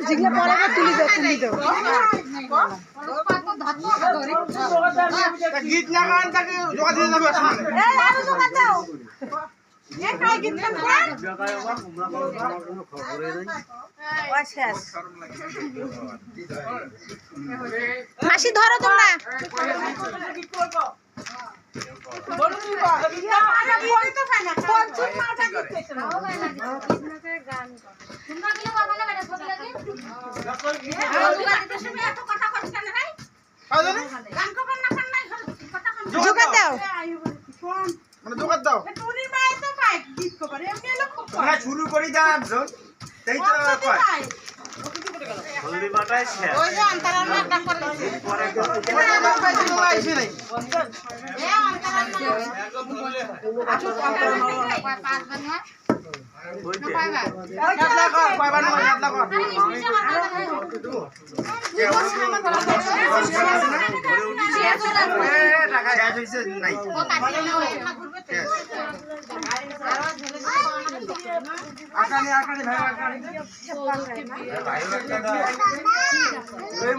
যেগুলো পরে তুলি দাও গীত না গান তাকে যোগাযোগ যাবে মাসি ধরো তোমরা শুরু করি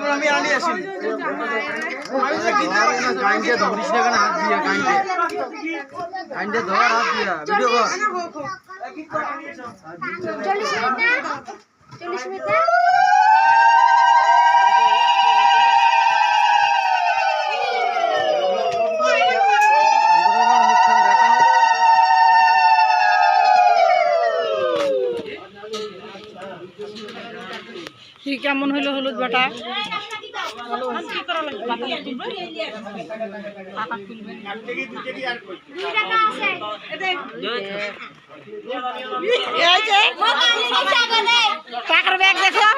আমি আনি আসি গাইন্ডে ধরিস না কেন হাত দিয়া গাইন্ডে ধর হাত দিয়া ভিডিও কর 40 মিনিট কেমন হইলো হলুদ বাটা টাকার ব্যাগ দেখো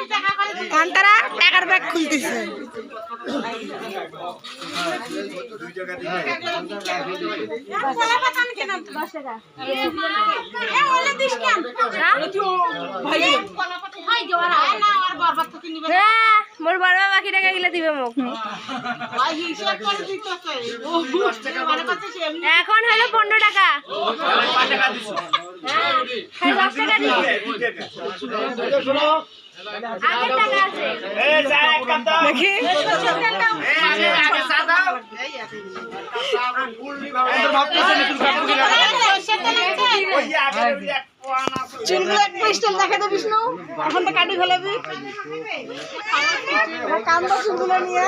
কান্তারা টাকার ব্যাগ খুলতেছে মোর বড় বাকি টাকা গিলে দিবে মোক এখন হলো 15 টাকা 10 টাকা আগের টাকা আছে দেখি চুলগুলো একটু স্টাইল দেখে তো বিষ্ণু এখন তো কাটি ফেলাবি কান্দা চুলগুলো নিয়ে